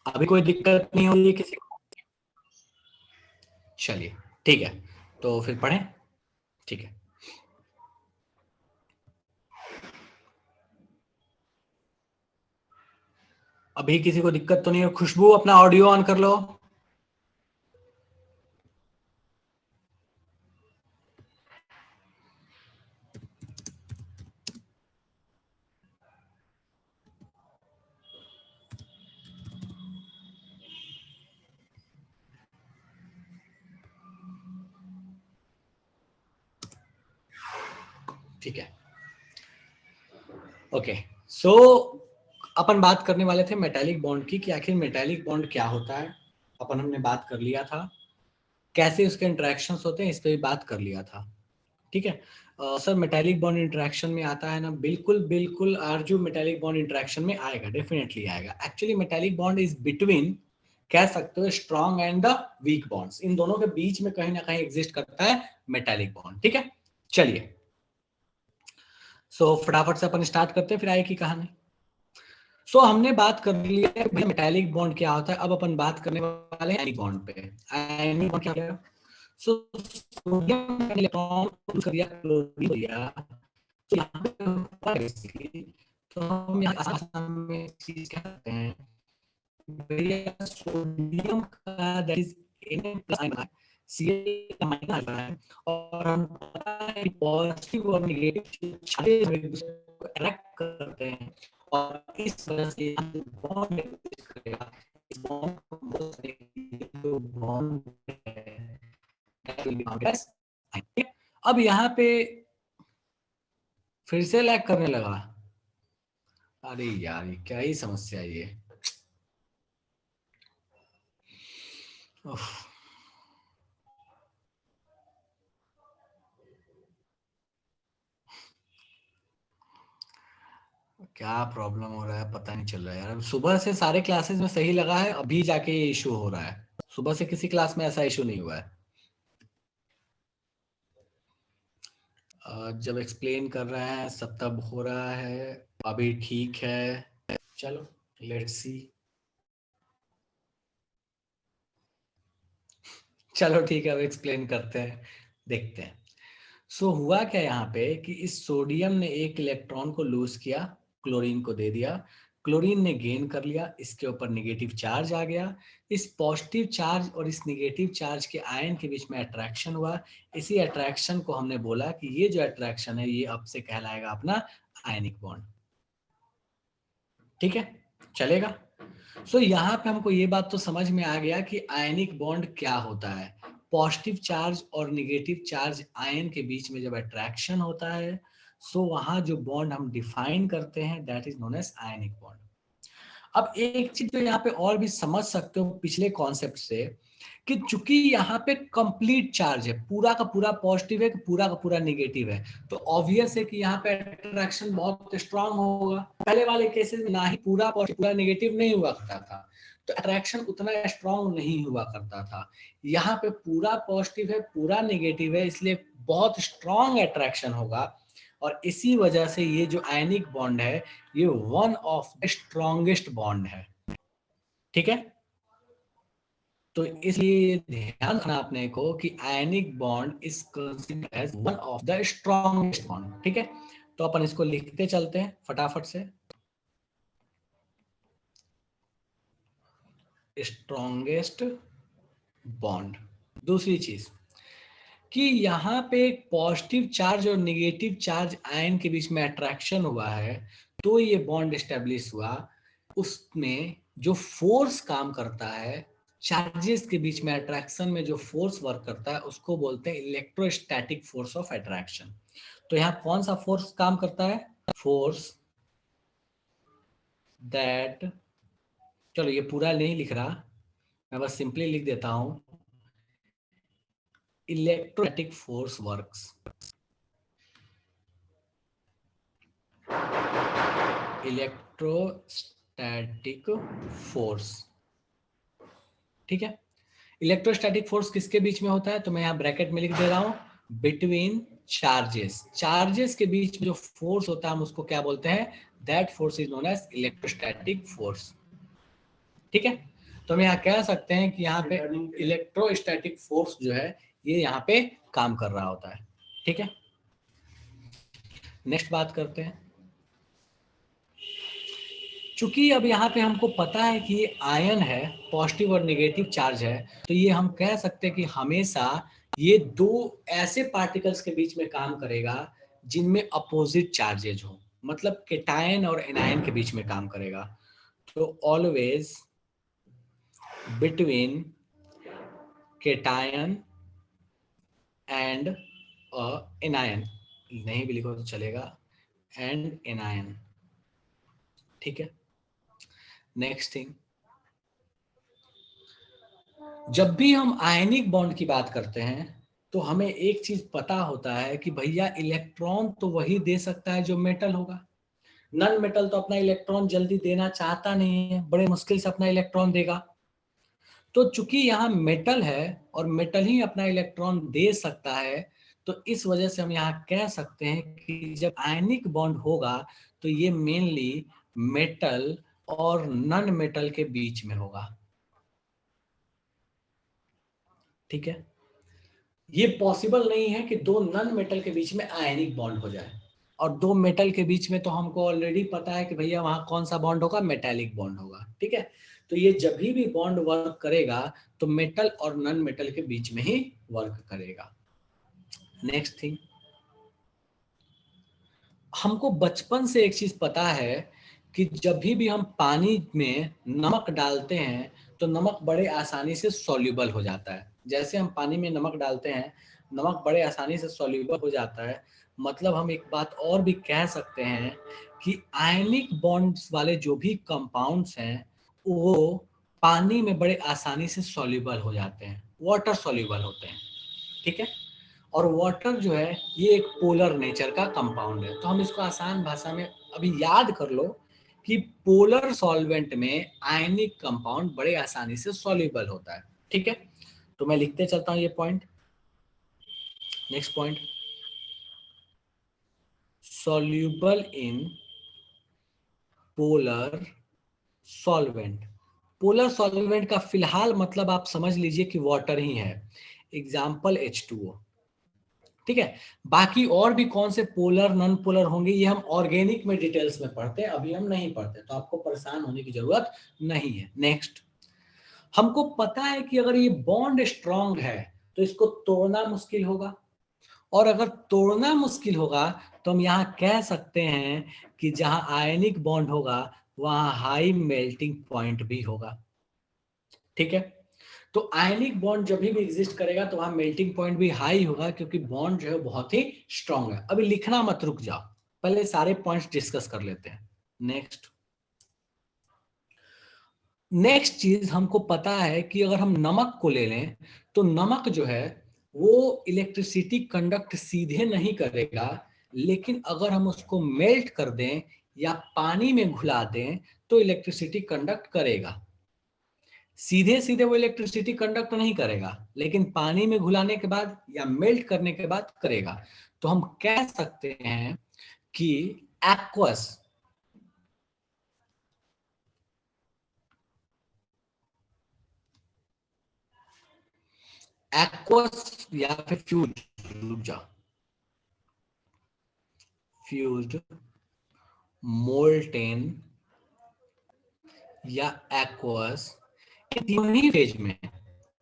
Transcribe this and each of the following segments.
अभी कोई दिक्कत नहीं हो रही है किसी को? चलिए ठीक है, तो फिर पढ़ें। ठीक है, अभी किसी को दिक्कत तो नहीं है? खुशबू अपना ऑडियो ऑन कर लो। ठीक है, ओके। सो अपन बात करने वाले थे मेटालिक बॉन्ड की, कि आखिर मेटालिक बॉन्ड क्या होता है। अपन हमने बात कर लिया था कैसे उसके इंटरेक्शंस होते हैं, इस पे भी बात कर लिया था। ठीक है, सर मेटालिक बॉन्ड इंटरेक्शन में आता है ना? बिल्कुल बिल्कुल आरजू, मेटालिक बॉन्ड इंटरेक्शन में आएगा, डेफिनेटली आएगा। Actually metallic bond is between, कह सकते हो, strong and the weak bonds. इन दोनों के बीच में कहीं ना कहीं एग्जिस्ट करता है मेटालिक बॉन्ड। ठीक है, चलिए सो फटाफट से अपन स्टार्ट करते हैं, फिर आए की कहानी। सो हमने बात कर ली है मेटालिक बॉन्ड क्या होता है। अब अपन बात करने वाले हैं आयनिक बॉन्ड पे। आयनिक बॉन्ड क्या है? सो सोडियम इलेक्ट्रॉन यूज कर दिया, क्लोरीन हो गया, तो यहाँ पे होता है basically, तो हम यहाँ आसान में चीज क्या करते हैं, भैया सोडियम का that is Na plus ion है, Cl का माइनस आयन है, और हम पता है पॉजिटिव और नेगेटिव चार्जेस एक दूसरे को अट्रैक्ट करते हैं, और इस वजह से हम बॉन्ड एग्जिस्ट करेगा। इस बॉन्ड को बहुत सारे जो बॉन्ड है that will be counted as ion। अब यहाँ पे फिर से लैग करने लगा। अरे यार ये क्या ही समस्या है ये। उफ, क्या प्रॉब्लम हो रहा है पता नहीं चल रहा है यार। सुबह से सारे क्लासेस में सही लगा है, अभी जाके ये इशू हो रहा है। सुबह से किसी क्लास में ऐसा इशू नहीं हुआ है। जब एक्सप्लेन कर रहे हैं सब तब हो रहा है, अभी ठीक है। चलो लेट्स सी। चलो ठीक है, अब एक्सप्लेन करते हैं, देखते हैं। सो हुआ क्या यहाँ पे कि इस सोडियम ने एक इलेक्ट्रॉन को लूज किया, क्लोरीन को दे दिया, क्लोरीन ने गेन कर लिया, इसके ऊपर नेगेटिव चार्ज आ गया। इस पॉजिटिव चार्ज और इस नेगेटिव चार्ज के आयन के बीच में अट्रैक्शन हुआ। इसी अट्रैक्शन को हमने बोला कि ये जो अट्रैक्शन है ये अब से कहलाएगा अपना आयनिक बॉन्ड। ठीक है, चलेगा। सो यहाँ पे हमको ये बात तो समझ में आ गया कि आयनिक बॉन्ड क्या होता है। पॉजिटिव चार्ज और नेगेटिव चार्ज आयन के बीच में जब अट्रैक्शन होता है, सो वहां जो बॉन्ड हम डिफाइन करते हैं that is known as ionic bond. अब एक चीज जो यहाँ पे और भी समझ सकते हो पिछले कॉन्सेप्ट से, कि चूंकि यहाँ पे कंप्लीट चार्ज है, पूरा का पूरा पॉजिटिव है, पूरा का पूरा नेगेटिव है, तो ऑब्वियस है कि यहाँ पे अट्रैक्शन बहुत स्ट्रांग होगा। पहले वाले केसेस में ना ही पूरा पॉजिटिव पूरा नेगेटिव नहीं हुआ करता था, तो अट्रैक्शन उतना स्ट्रांग नहीं हुआ करता था। यहाँ पे पूरा पॉजिटिव है पूरा नेगेटिव है, इसलिए बहुत स्ट्रांग अट्रैक्शन होगा। और इसी वजह से ये जो आयनिक बॉन्ड है ये one of the strongest bond है। ठीक है, तो इसलिए ध्यान रखना आपने को कि ionic bond is considered as one of the strongest bond. ठीक है, तो अपन इसको लिखते चलते हैं फटाफट से। Strongest bond. दूसरी चीज कि यहाँ पे पॉजिटिव चार्ज और नेगेटिव चार्ज आयन के बीच में अट्रैक्शन हुआ है, तो ये बॉन्ड एस्टेब्लिश हुआ। उसमें जो फोर्स काम करता है चार्जेस के बीच में, अट्रैक्शन में जो फोर्स वर्क करता है उसको बोलते हैं इलेक्ट्रोस्टैटिक फोर्स ऑफ अट्रैक्शन। तो यहाँ कौन सा फोर्स काम करता है? फोर्स दैट, चलो ये पूरा नहीं लिख रहा, मैं बस सिंपली लिख देता हूं, electrostatic force works, electrostatic force. ठीक है, इलेक्ट्रोस्टैटिक फोर्स किसके बीच में होता है? तो मैं यहाँ ब्रैकेट में लिख दे रहा हूं, बिटवीन चार्जेस। चार्जेस के बीच में जो फोर्स होता है हम उसको क्या बोलते हैं? That force is known as electrostatic force. ठीक है, तो हम यहाँ कह सकते हैं कि यहाँ पे इलेक्ट्रोस्टैटिक फोर्स जो है ये यहाँ पे काम कर रहा होता है। ठीक है, नेक्स्ट बात करते हैं। चूंकि अब यहाँ पे हमको पता है कि ये आयन है, पॉजिटिव और नेगेटिव चार्ज है, तो ये हम कह सकते हैं कि हमेशा ये दो ऐसे पार्टिकल्स के बीच में काम करेगा जिनमें अपोजिट चार्जेज हो, मतलब केटायन और एनायन के बीच में काम करेगा। तो always between cation and anion, नहीं भी लिखो तो चलेगा, एंड एनायन। ठीक है, नेक्स्ट थिंग, जब भी हम आयनिक बॉन्ड की बात करते हैं तो हमें एक चीज पता होता है कि भैया इलेक्ट्रॉन तो वही दे सकता है जो मेटल होगा। नॉन मेटल तो अपना इलेक्ट्रॉन जल्दी देना चाहता नहीं है, बड़े मुश्किल से अपना इलेक्ट्रॉन देगा। तो चूंकि यहाँ मेटल है और मेटल ही अपना इलेक्ट्रॉन दे सकता है, तो इस वजह से हम यहाँ कह सकते हैं कि जब आयनिक बॉन्ड होगा तो ये मेनली मेटल और नॉन मेटल के बीच में होगा। ठीक है, ये पॉसिबल नहीं है कि दो नॉन मेटल के बीच में आयनिक बॉन्ड हो जाए, और दो मेटल के बीच में तो हमको ऑलरेडी पता है कि भैया वहां कौन सा बॉन्ड होगा, मेटालिक बॉन्ड होगा। ठीक है, तो ये जब भी बॉन्ड वर्क करेगा तो मेटल और नॉन मेटल के बीच में ही वर्क करेगा। नेक्स्ट थिंग, हमको बचपन से एक चीज पता है कि जब भी हम पानी में नमक डालते हैं तो नमक बड़े आसानी से सॉल्युबल हो जाता है। जैसे हम पानी में नमक डालते हैं, नमक बड़े आसानी से सॉल्युबल हो जाता है। मतलब हम एक बात और भी कह सकते हैं कि आयनिक बॉन्ड्स वाले जो भी कंपाउंड्स हैं वो पानी में बड़े आसानी से सॉल्युबल हो जाते हैं, वाटर सॉल्युबल होते हैं। ठीक है, और वाटर जो है ये एक पोलर नेचर का कंपाउंड है। तो हम इसको आसान भाषा में अभी याद कर लो कि पोलर सॉल्वेंट में आयनिक कंपाउंड बड़े आसानी से सॉल्युबल होता है। ठीक है, तो मैं लिखते चलता हूं ये point. Next point, soluble in polar solvent. Polar solvent का फिलहाल मतलब आप समझ लीजिए कि वाटर ही है, एग्जाम्पल H2O। ठीक है, बाकी और भी कौन से पोलर नॉन पोलर होंगे ये हम ऑर्गेनिक में डिटेल्स में पढ़ते हैं, अभी हम नहीं पढ़ते, तो आपको परेशान होने की जरूरत नहीं है। नेक्स्ट, हमको पता है कि अगर ये बॉन्ड स्ट्रांग है तो इसको तोड़ना मुश्किल होगा, और अगर तोड़ना मुश्किल होगा तो हम यहाँ कह सकते हैं कि जहां आयनिक बॉन्ड होगा वहां हाई मेल्टिंग पॉइंट भी होगा। ठीक है, तो आयनिक बॉन्ड जब भी एग्जिस्ट करेगा तो वहां मेल्टिंग पॉइंट भी हाई होगा, क्योंकि बॉन्ड जो है बहुत ही स्ट्रांग है। अभी लिखना मत, रुक जाओ, पहले सारे पॉइंट्स डिस्कस कर लेते हैं। नेक्स्ट, नेक्स्ट चीज हमको पता है कि अगर हम नमक को ले लें तो नमक जो है वो इलेक्ट्रिसिटी कंडक्ट सीधे नहीं करेगा, लेकिन अगर हम उसको मेल्ट कर दें या पानी में घुला दें तो इलेक्ट्रिसिटी कंडक्ट करेगा। सीधे सीधे वो इलेक्ट्रिसिटी कंडक्ट नहीं करेगा, लेकिन पानी में घुलाने के बाद या मेल्ट करने के बाद करेगा। तो हम कह सकते हैं कि एक्वस एक्वस या फिर फ्यूज, रुक जाओ, फ्यूज्ड, मोल्टेन या एक्वस, तीनों ही फेज में,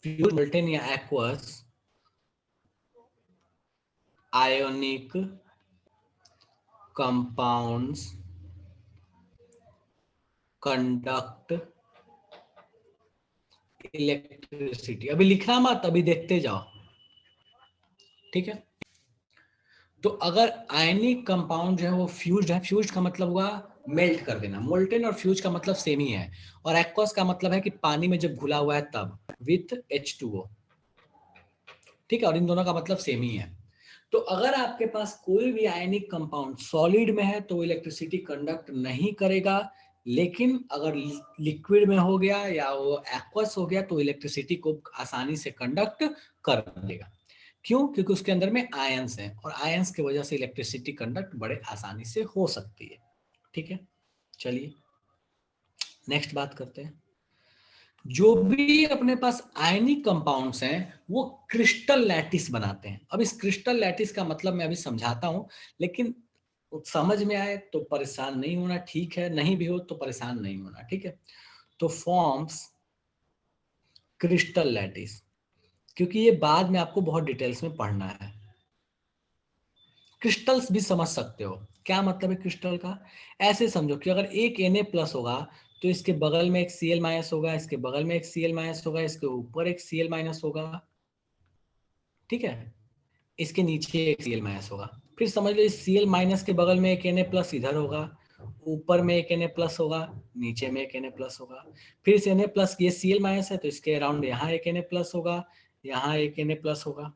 फ्यूज, मोल्टेन या aqueous, ionic compounds conduct electricity. अभी लिखना मत, अभी देखते जाओ। ठीक है, तो अगर आयनिक कंपाउंड जो है वो फ्यूज्ड है, फ्यूज्ड का मतलब हुआ मेल्ट कर देना, मोल्टेन और फ्यूज का मतलब सेम ही है, और एक्वस का मतलब है कि पानी में जब घुला हुआ है तब, विथ H2O। ठीक है, और इन दोनों का मतलब सेम ही है। तो अगर आपके पास कोई भी आयनिक कंपाउंड सॉलिड में है तो इलेक्ट्रिसिटी कंडक्ट नहीं करेगा, लेकिन अगर लिक्विड में हो गया या वो एक्वस हो गया तो इलेक्ट्रिसिटी को आसानी से कंडक्ट कर देगा। क्यों? क्योंकि उसके अंदर में आयंस हैं, और आयंस की वजह से इलेक्ट्रिसिटी कंडक्ट बड़े आसानी से हो सकती है। ठीक है, चलिए नेक्स्ट बात करते हैं। जो भी अपने पास आयनिक कंपाउंड्स हैं वो क्रिस्टल लैटिस बनाते हैं। अब इस क्रिस्टल लैटिस का मतलब मैं अभी समझाता हूं, लेकिन समझ में आए तो परेशान नहीं होना, ठीक है, नहीं भी हो तो परेशान नहीं होना, ठीक है। तो फॉर्म्स क्रिस्टल लैटिस, क्योंकि ये बाद में आपको बहुत डिटेल्स में पढ़ना है। क्रिस्टल्स भी समझ सकते हो, क्या मतलब है क्रिस्टल का। ऐसे समझो कि अगर एक Na प्लस होगा तो इसके बगल में एक Cl माइनस होगा, इसके बगल में एक Cl माइनस होगा, इसके ऊपर एक Cl माइनस होगा, ठीक है, इसके नीचे एक Cl माइनस होगा। फिर समझ लो इस Cl माइनस के बगल में एक Na प्लस इधर होगा, ऊपर में एक Na प्लस होगा, नीचे में एक Na प्लस होगा। फिर इस Na प्लस, ये Cl माइनस है तो इसके अराउंड यहाँ एक Na प्लस होगा, यहाँ एक Na प्लस होगा।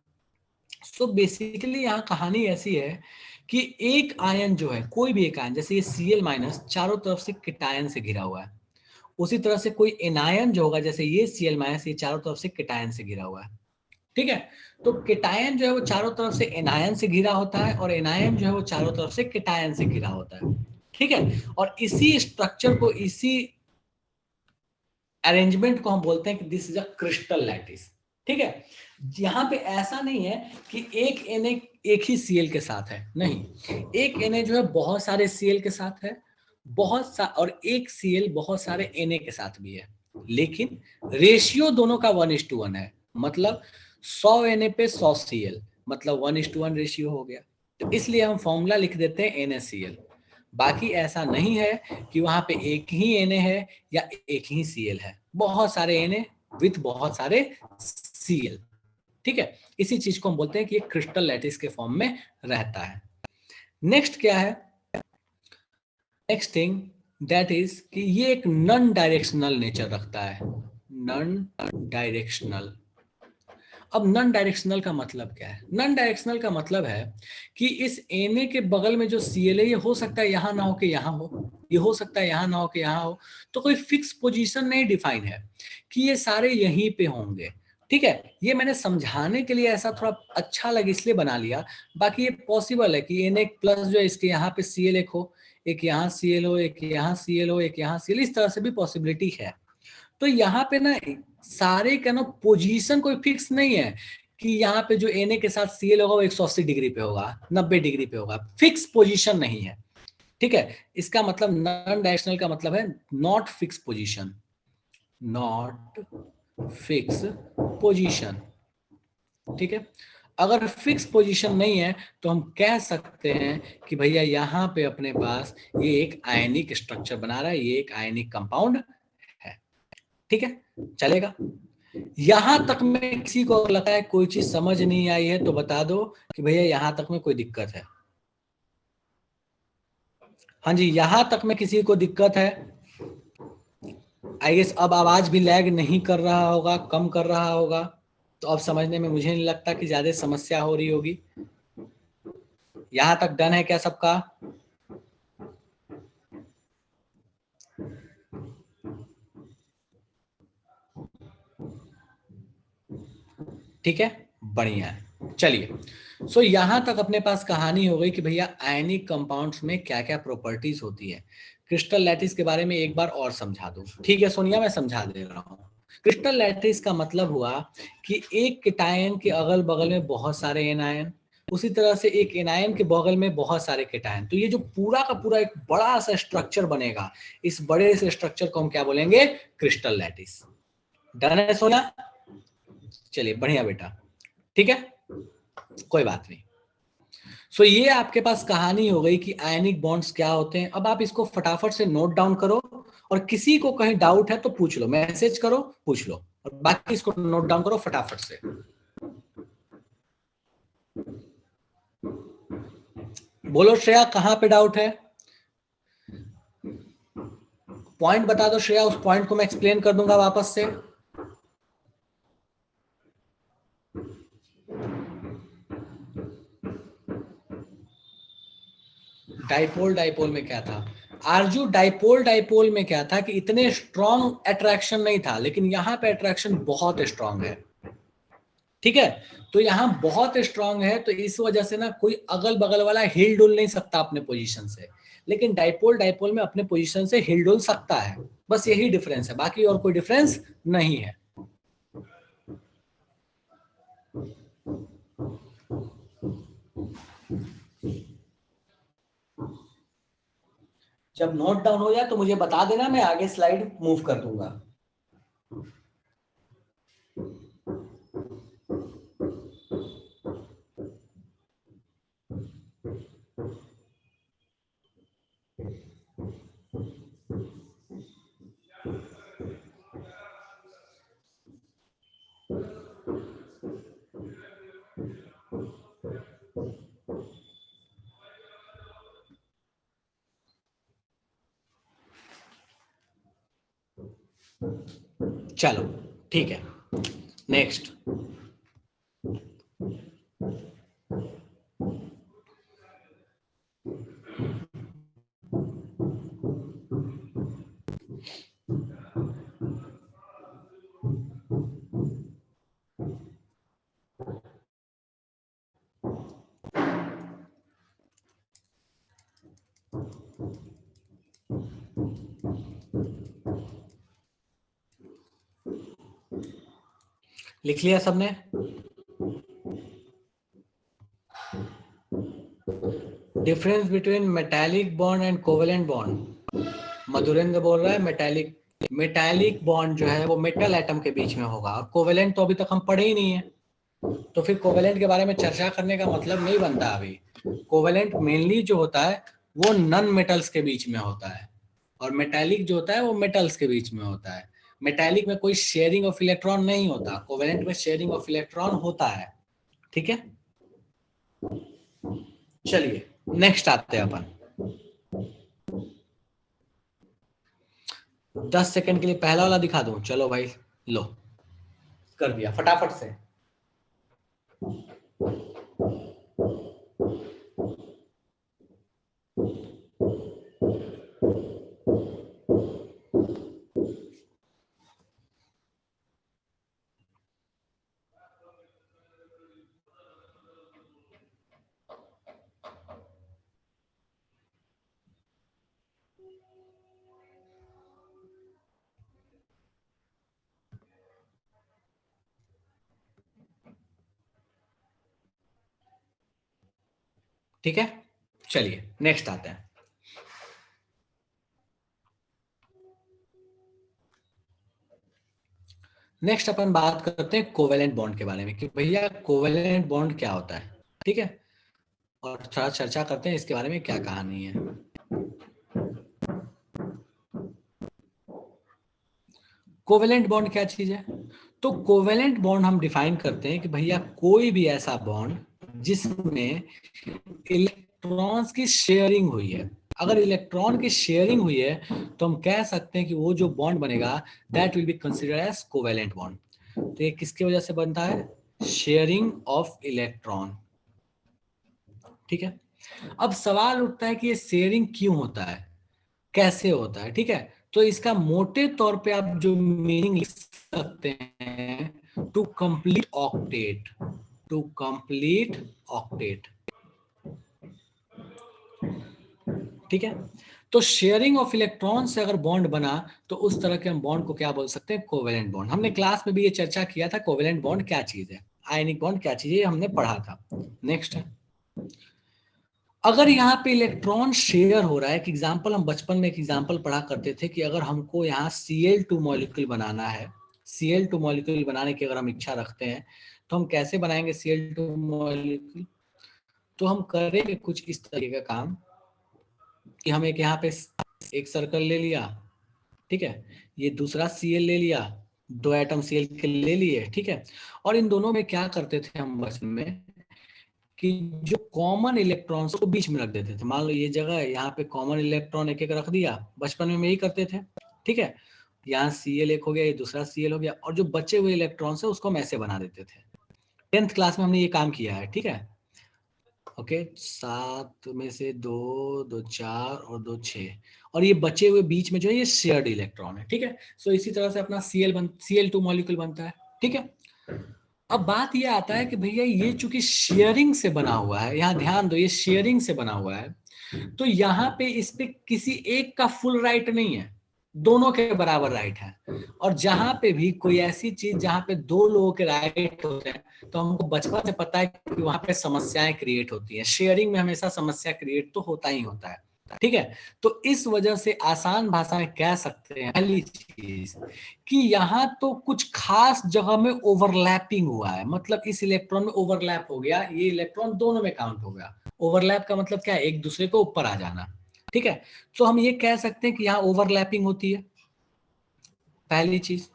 सो बेसिकली यहाँ कहानी ऐसी है कि एक आयन जो है, कोई भी एक आयन, जैसे ये Cl माइनस चारों तरफ से केटायन से घिरा हुआ है, उसी तरह से कोई एनायन जो होगा, जैसे ये Cl माइनस, ये चारों तरफ से केटायन से घिरा हुआ है, ठीक है। तो केटायन जो है वो चारों तरफ से एनायन से घिरा होता है, और एनायन जो है वो चारों तरफ से केटायन से घिरा होता है, ठीक है। और इसी स्ट्रक्चर को, इसी अरेंजमेंट को हम बोलते हैं कि this is a crystal lattice, ठीक है। यहाँ पे ऐसा नहीं है कि एक Na एक ही Cl के साथ है, नहीं, एक Na जो है बहुत सारे Cl के साथ है, और एक Cl बहुत सारे Na के साथ भी है, लेकिन रेशियो दोनों का 1:1 है। मतलब 100 Na पे 100 Cl, मतलब 1:1 रेशियो हो गया। तो इसलिए हम फॉर्मूला लिख देते हैं NaCl। बाकी ऐसा नहीं है कि वहां पे एक ही Na है या एक ही Cl है, बहुत सारे Na विथ बहुत सारे Cl, ठीक है। इसी चीज को हम बोलते हैं कि ये क्रिस्टल लैटिस के फॉर्म में रहता है। नेक्स्ट क्या है, नेक्स्ट थिंग दैट इज कि ये एक नॉन डायरेक्शनल नेचर रखता है, नॉन डायरेक्शनल। अब नॉन डायरेक्शनल का मतलब क्या है, नॉन डायरेक्शनल का मतलब है कि इस Na के बगल में जो Cl है, ये हो सकता है यहां ना हो के यहां हो, ये हो सकता है यहां ना हो के यहां हो, तो कोई फिक्स पोजीशन नहीं डिफाइन है कि ये सारे यहीं पे होंगे, ठीक है। ये मैंने समझाने के लिए ऐसा थोड़ा अच्छा लगे इसलिए बना लिया, बाकी ये पॉसिबल है कि Na प्लस जो है इसके यहाँ पे Cl एक हो, एक यहाँ Cl हो, एक यहाँ Cl हो, एक यहाँ Cl, इस तरह से भी पॉसिबिलिटी है। तो यहाँ पे ना सारे का ना पोजीशन कोई फिक्स नहीं है कि यहाँ पे जो Na के साथ Cl होगा वो 180 डिग्री पे होगा, 90 डिग्री पे होगा, फिक्स पोजीशन नहीं है, ठीक है। इसका मतलब नॉन डायरेक्शनल का मतलब है not fix position, not fix position, ठीक है। अगर फिक्स पोजीशन नहीं है तो हम कह सकते हैं कि भैया यहाँ पे अपने पास ये एक आयनिक स्ट्रक्चर बना रहा है, ये एक आयनिक कंपाउंड है, ठीक है, चलेगा। यहां तक में किसी को लगता है कोई चीज समझ नहीं आई है तो बता दो कि भैया यहां तक में कोई दिक्कत है। हाँ जी, यहां तक में किसी को दिक्कत है। आई गेस अब आवाज भी लैग नहीं कर रहा होगा, कम कर रहा होगा, तो अब समझने में मुझे नहीं लगता कि ज्यादा समस्या हो रही होगी। यहां तक डन है क्या सबका? ठीक है, बढ़िया है, चलिए। सो यहां तक अपने पास कहानी हो गई कि भैया आयनिक कंपाउंड्स में क्या क्या प्रॉपर्टीज होती है। क्रिस्टल लैटिस के बारे में एक बार और समझा दूं, ठीक है सोनिया, मैं समझा दे रहा हूं। क्रिस्टल लैटिस का मतलब हुआ कि एक केटायन के अगल बगल में बहुत सारे एनायन, उसी तरह से एक एनायन के बगल में बहुत सारे केटायन, तो ये जो पूरा का पूरा एक बड़ा सा स्ट्रक्चर बनेगा, इस बड़े से स्ट्रक्चर को हम क्या बोलेंगे? Crystal lattice. डन है सोनिया? चलिए बढ़िया बेटा, ठीक है, कोई बात नहीं। सो ये आपके पास कहानी हो गई कि आयनिक बॉन्ड्स क्या होते हैं। अब आप इसको फटाफट से नोट डाउन करो, और किसी को कहीं डाउट है तो पूछ लो, मैसेज करो, पूछ लो, और बाकी इसको नोट डाउन करो फटाफट से। बोलो श्रेया, कहां पे डाउट है? पॉइंट बता दो श्रेया, उस पॉइंट को मैं एक्सप्लेन कर दूंगा वापस से। डाइपोल डाइपोल में क्या था आरजू? डाइपोल डाइपोल में क्या था कि इतने स्ट्रॉन्ग अट्रैक्शन नहीं था, लेकिन यहां पे अट्रैक्शन बहुत स्ट्रॉन्ग है, ठीक है। तो यहां बहुत स्ट्रांग है, तो इस वजह से ना कोई अगल बगल वाला हिल डुल नहीं सकता अपने पोजीशन से। लेकिन डाइपोल डाइपोल में अपने पोजीशन से हिल डुल सकता है, बस यही डिफरेंस है, बाकी और कोई डिफरेंस नहीं है। जब नोट डाउन हो जाए तो मुझे बता देना, मैं आगे स्लाइड मूव कर दूंगा। चलो ठीक है, नेक्स्ट। लिख लिया सबने? Difference between metallic bond and covalent bond. Madhurendra बोल रहा है मेटालिक बॉन्ड जो है वो मेटल एटम के बीच में होगा, और कोवेलेंट तो अभी तक हम पढ़े ही नहीं है, तो फिर कोवेलेंट के बारे में चर्चा करने का मतलब नहीं बनता अभी। कोवेलेंट मेनली जो होता है वो नॉन मेटल्स के बीच में होता है, और मेटालिक जो होता है वो मेटल्स के बीच में होता है। मेटालिक में कोई शेयरिंग ऑफ इलेक्ट्रॉन नहीं होता, कोवेलेंट में शेयरिंग ऑफ इलेक्ट्रॉन होता है। ठीक है, चलिए नेक्स्ट आते हैं अपन। 10 सेकंड के लिए पहला वाला दिखा दूं? चलो भाई, लो कर दिया फटाफट से। ठीक है, चलिए नेक्स्ट आते हैं। नेक्स्ट अपन बात करते हैं कोवेलेंट बॉन्ड के बारे में, कि भैया कोवेलेंट बॉन्ड क्या होता है। ठीक है, और थोड़ा चर्चा करते हैं इसके बारे में क्या कहानी है। कोवेलेंट बॉन्ड क्या चीज है? तो कोवेलेंट बॉन्ड हम डिफाइन करते हैं कि भैया कोई भी ऐसा बॉन्ड जिसमें इलेक्ट्रॉन्स की शेयरिंग हुई है। अगर इलेक्ट्रॉन की शेयरिंग हुई है तो हम कह सकते हैं कि वो जो बॉन्ड बनेगा that will be considered as covalent bond. तो ये किसकी वजह से बनता है? Sharing of electron. ठीक है, अब सवाल उठता है कि ये शेयरिंग क्यों होता है, कैसे होता है? ठीक है, तो इसका मोटे तौर पे आप जो मीनिंग लिख सकते हैं, to complete octet, to complete octet. ठीक है, तो शेयरिंग ऑफ इलेक्ट्रॉन से अगर बॉन्ड बना तो उस तरह के हम बॉन्ड को क्या बोल सकते हैं? Covalent bond. हमने क्लास में भी ये चर्चा किया था, कोवेलेंट बॉन्ड क्या चीज है, आयनिक बॉन्ड क्या चीज है, हमने पढ़ा था। नेक्स्ट है, अगर यहाँ पे इलेक्ट्रॉन शेयर हो रहा है, एक एग्जांपल हम बचपन में एक एग्जांपल पढ़ा करते थे कि अगर हमको यहाँ Cl2 मॉलिक्यूल बनाना है, Cl2 मॉलिक्यूल बनाने की अगर हम इच्छा रखते हैं तो हम कैसे बनाएंगे Cl2 मॉलिक्यूल? तो हम करेंगे कुछ इस तरीके का काम कि हम एक यहाँ पे एक सर्कल ले लिया, ठीक है, ये दूसरा Cl ले लिया, 2 एटम Cl के ले लिए, ठीक है, और इन दोनों में क्या करते थे हम बचपन में कि जो कॉमन इलेक्ट्रॉन्स को बीच में रख देते थे। मान लो ये जगह है, यहाँ पे कॉमन इलेक्ट्रॉन एक एक रख दिया, बचपन में यही करते थे। ठीक है, यहाँ Cl एक हो गया, ये दूसरा Cl हो गया, और जो बचे हुए इलेक्ट्रॉन्स है उसको हम ऐसे बना देते थे। 10th क्लास में हमने ये काम किया है। ठीक है, ओके, 7 में से 2, 2 4 और 2 6, और ये बचे हुए बीच में जो है ये शेयर्ड इलेक्ट्रॉन है। ठीक है, सो इसी तरह से अपना Cl2 मॉलिक्यूल बनता है। ठीक है, अब बात ये आता है कि भैया ये चूंकि शेयरिंग से बना हुआ है, यहाँ ध्यान दो, ये शेयरिंग से बना हुआ है, तो यहाँ पे इस पे किसी एक का फुल राइट नहीं है, दोनों के बराबर राइट है। और जहां पे भी कोई ऐसी चीज जहां पे दो लोगों के राइट होते हैं तो हमको बचपन से पता है कि वहां पे समस्याएं क्रिएट होती हैं। शेयरिंग में हमेशा समस्या क्रिएट तो होता ही होता है, ठीक है। तो इस वजह से आसान भाषा में कह सकते हैं पहली चीज कि यहाँ तो कुछ खास जगह में ओवरलैपिंग हुआ है, मतलब इस इलेक्ट्रॉन में ओवरलैप हो गया, ये इलेक्ट्रॉन दोनों में काउंट हो गया। ओवरलैप का मतलब क्या है, एक दूसरे को ऊपर आ जाना, ठीक है। तो हम ये कह सकते हैं कि यहाँ ओवरलैपिंग होती है, पहली चीज।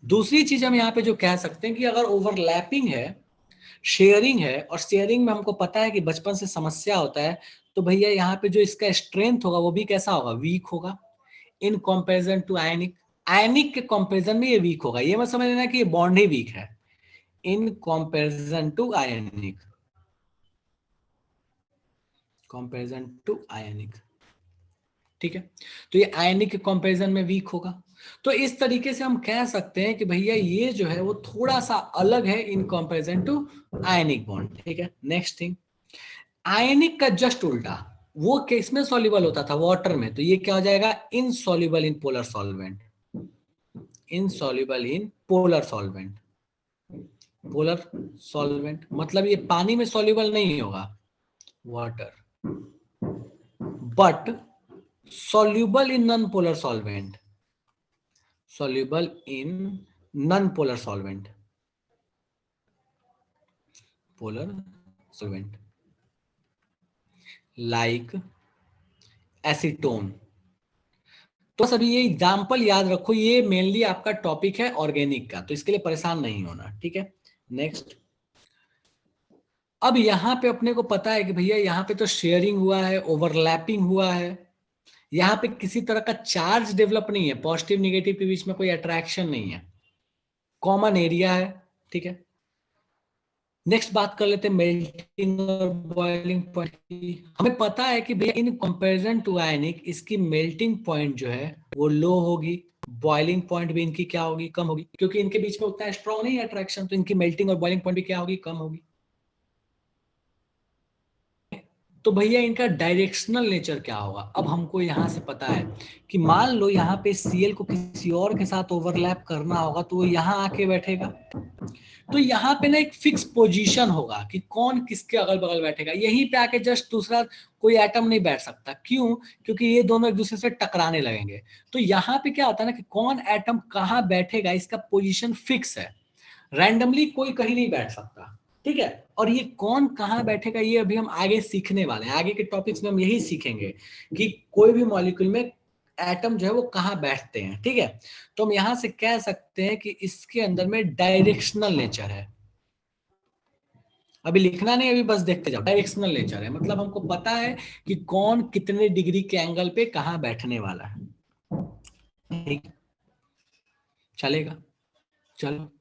दूसरी चीज हम यहाँ पे जो कह सकते हैं कि अगर ओवरलैपिंग है, शेयरिंग है, और शेयरिंग में हमको पता है कि बचपन से समस्या होता है, तो भैया यहाँ पे जो इसका स्ट्रेंथ होगा वो भी कैसा होगा, वीक होगा इन कंपैरिजन टू आयनिक। आयनिक के कंपैरिजन में ये वीक होगा, ये मत समझ लेना कि ये बॉन्ड ही वीक है in comparison to ionic, comparison to ionic, ठीक है। तो ये आयनिक के कंपैरिजन में वीक होगा। तो इस तरीके से हम कह सकते हैं कि भैया ये जो है वो थोड़ा सा अलग है in comparison to ionic bond, ठीक है। नेक्स्ट थिंग, आयनिक का जस्ट उल्टा, वो किसमें सॉल्युबल होता था, वाटर में, तो ये क्या हो जाएगा, insoluble in polar solvent, insoluble in polar solvent. Polar solvent मतलब ये पानी में सॉल्युबल नहीं होगा, water, but soluble in non-polar solvent, soluble in non-polar solvent, polar solvent like acetone। तो सभी ये एग्जाम्पल याद रखो, ये मेनली आपका टॉपिक है ऑर्गेनिक का, तो इसके लिए परेशान नहीं होना, ठीक है। नेक्स्ट, अब यहां पे अपने को पता है कि भैया यहाँ पे तो शेयरिंग हुआ है, ओवरलैपिंग हुआ है, यहाँ पे किसी तरह का चार्ज डेवलप नहीं है, पॉजिटिव निगेटिव के बीच में कोई अट्रैक्शन नहीं है, कॉमन एरिया है, ठीक है। नेक्स्ट बात कर लेते हैं मेल्टिंग और बॉइलिंग पॉइंट की। हमें पता है कि भैया इन कंपैरिजन टू आयनिक इसकी मेल्टिंग पॉइंट जो है वो लो होगी, बॉइलिंग पॉइंट भी इनकी क्या होगी, कम होगी, क्योंकि इनके बीच में उतना स्ट्रॉन्ग नहीं है अट्रैक्शन, तो इनकी मेल्टिंग और बॉइलिंग पॉइंट भी क्या होगी, कम होगी। तो भैया इनका डायरेक्शनल नेचर क्या होगा, अब हमको यहां से पता है कि मान लो यहाँ पे Cl को किसी और के साथ ओवरलैप करना होगा तो वो यहाँ आके बैठेगा, तो यहाँ पे ना एक फिक्स पोजीशन होगा कि कौन किसके अगल बगल बैठेगा, यहीं पे आके जस्ट दूसरा कोई एटम नहीं बैठ सकता, क्यों, क्योंकि ये दोनों एक दूसरे से टकराने लगेंगे। तो यहाँ पे क्या होता है ना कि कौन एटम कहाँ बैठेगा इसका पोजीशन फिक्स है, रैंडमली कोई कहीं नहीं बैठ सकता, ठीक है। और ये कौन कहाँ बैठेगा ये अभी हम आगे सीखने वाले हैं, आगे के टॉपिक्स में हम यही सीखेंगे कि कोई भी मॉलिक्यूल में एटम जो है वो कहाँ बैठते हैं, ठीक है। तो हम यहां से कह सकते हैं कि इसके अंदर में डायरेक्शनल नेचर है, अभी लिखना नहीं, अभी बस देखते जाओ, डायरेक्शनल नेचर है, मतलब हमको पता है कि कौन कितने डिग्री के एंगल पे कहाँ बैठने वाला है, ठीक, चलेगा, चलो।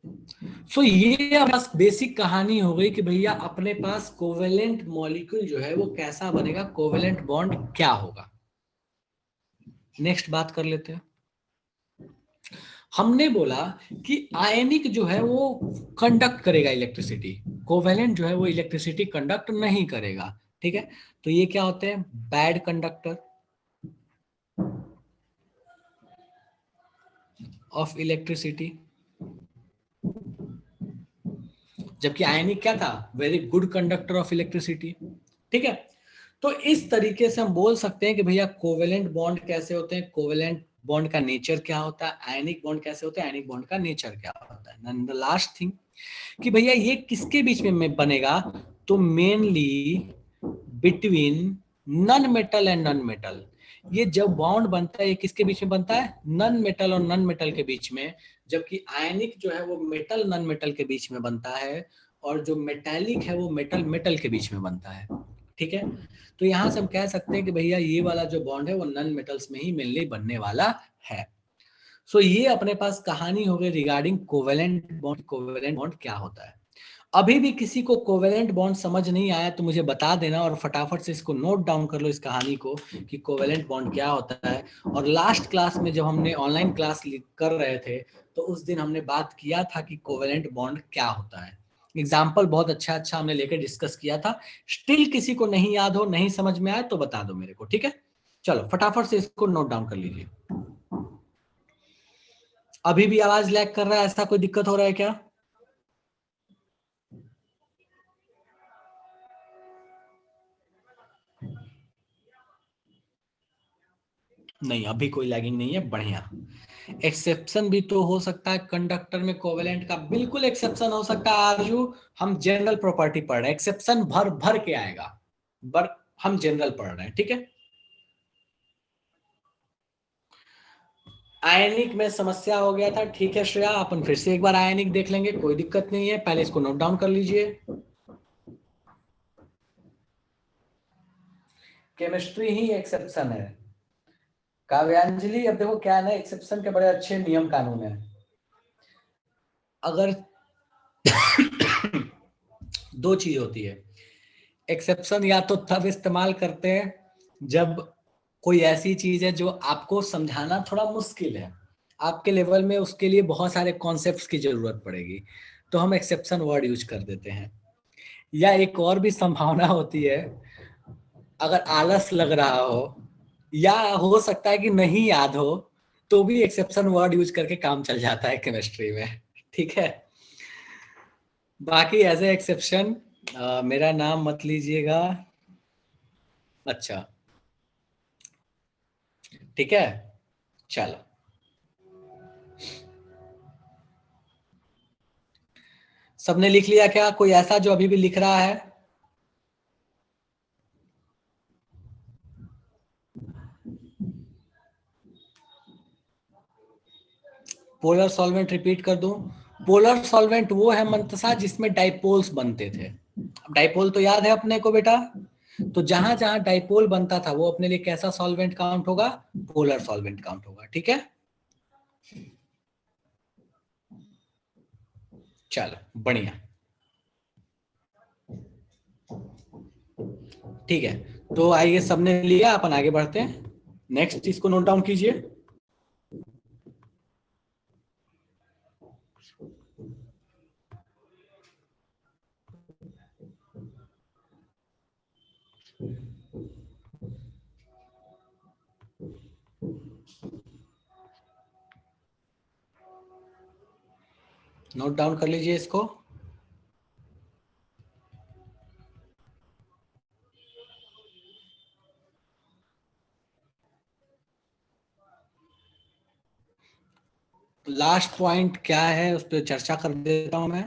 सो ये बस बेसिक कहानी हो गई कि भैया अपने पास कोवेलेंट मॉलिक्यूल जो है वो कैसा बनेगा, कोवेलेंट बॉन्ड क्या होगा। नेक्स्ट बात कर लेते हैं, हमने बोला कि आयनिक जो है वो कंडक्ट करेगा इलेक्ट्रिसिटी, कोवेलेंट जो है वो इलेक्ट्रिसिटी कंडक्ट नहीं करेगा, ठीक है। तो ये क्या होते हैं, बैड कंडक्टर ऑफ इलेक्ट्रिसिटी, जबकि आयनिक क्या था, very good conductor of electricity, ठीक है। तो इस तरीके से हम बोल सकते हैं कि भैया कोवेलेंट बॉन्ड कैसे होते हैं, कोवेलेंट बॉन्ड का नेचर क्या होता है, आयनिक बॉन्ड कैसे होते हैं, आयनिक बॉन्ड का नेचर क्या होता है। एंड द लास्ट थिंग कि भैया ये किसके बीच में बनेगा, तो mainly between non metal and non metal. ये जब बॉन्ड बनता है ये किसके बीच में बनता है, नॉन मेटल और नॉन मेटल के बीच में, जबकि आयनिक जो है वो मेटल नॉन मेटल के बीच में बनता है, और जो मेटालिक है वो मेटल मेटल के बीच में बनता है, ठीक है। तो यहां से हम कह सकते हैं कि भैया ये वाला जो बॉन्ड है वो नॉन मेटल्स में ही मेनली बनने वाला है। सो ये अपने पास कहानी हो गई regarding covalent bond, covalent bond क्या होता है। अभी भी किसी को कोवेलेंट बॉन्ड समझ नहीं आया तो मुझे बता देना, और फटाफट से इसको नोट डाउन कर लो इस कहानी को कि कोवेलेंट बॉन्ड क्या होता है। और लास्ट क्लास में जब हमने ऑनलाइन क्लास कर रहे थे तो उस दिन हमने बात किया था कि कोवेलेंट बॉन्ड क्या होता है, एग्जाम्पल बहुत अच्छा अच्छा हमने लेकर डिस्कस किया था। स्टिल किसी को नहीं याद हो, नहीं समझ में आए तो बता दो मेरे को, ठीक है। चलो फटाफट से इसको नोट डाउन कर लीजिए। अभी भी आवाज लैग कर रहा है, ऐसा कोई दिक्कत हो रहा है क्या? नहीं, अभी कोई लैगिंग नहीं है, बढ़िया। एक्सेप्शन भी तो हो सकता है कंडक्टर में कोवेलेंट का, बिल्कुल एक्सेप्शन हो सकता है आरजू। हम जनरल प्रॉपर्टी पढ़ रहे हैं, एक्सेप्शन भर भर के आएगा, बट हम जनरल पढ़ रहे हैं, ठीक है। आयनिक में समस्या हो गया था, ठीक है श्रेया, अपन फिर से एक बार आयनिक देख लेंगे, कोई दिक्कत नहीं है, पहले इसको नोट डाउन कर लीजिए। केमिस्ट्री ही एक्सेप्शन है काव्यांजलि। अब देखो क्या है ना, एक्सेप्शन के बड़े अच्छे नियम कानून है। अगर दो चीज होती है, एक्सेप्शन या तो तब इस्तेमाल करते हैं जब कोई ऐसी चीज है जो आपको समझाना थोड़ा मुश्किल है, आपके लेवल में उसके लिए बहुत सारे कॉन्सेप्ट्स की जरूरत पड़ेगी, तो हम एक्सेप्शन वर्ड यूज कर देते हैं। या एक और भी संभावना होती है, अगर आलस लग रहा हो या हो सकता है कि नहीं याद हो, तो भी एक्सेप्शन वर्ड यूज करके काम चल जाता है केमिस्ट्री में, ठीक है। बाकी एज ए एक्सेप्शन मेरा नाम मत लीजिएगा। अच्छा, ठीक है, चलो। सबने लिख लिया क्या? कोई ऐसा जो अभी भी लिख रहा है? पोलर सॉल्वेंट रिपीट कर दूं? पोलर सॉल्वेंट वो है मंतसा जिसमें डाइपोल्स बनते थे। अब डाइपोल तो याद है अपने को बेटा, तो जहां जहां डाइपोल बनता था वो अपने लिए कैसा सॉल्वेंट काउंट होगा? पोलर सॉल्वेंट काउंट होगा, ठीक है। चलो बढ़िया, ठीक है। तो आइए, सबने लिया, अपन आगे बढ़ते हैं। नेक्स्ट इसको नोट डाउन कीजिए। नोट डाउन कर लीजिए इसको। लास्ट पॉइंट क्या है उस पर चर्चा कर देता हूं मैं।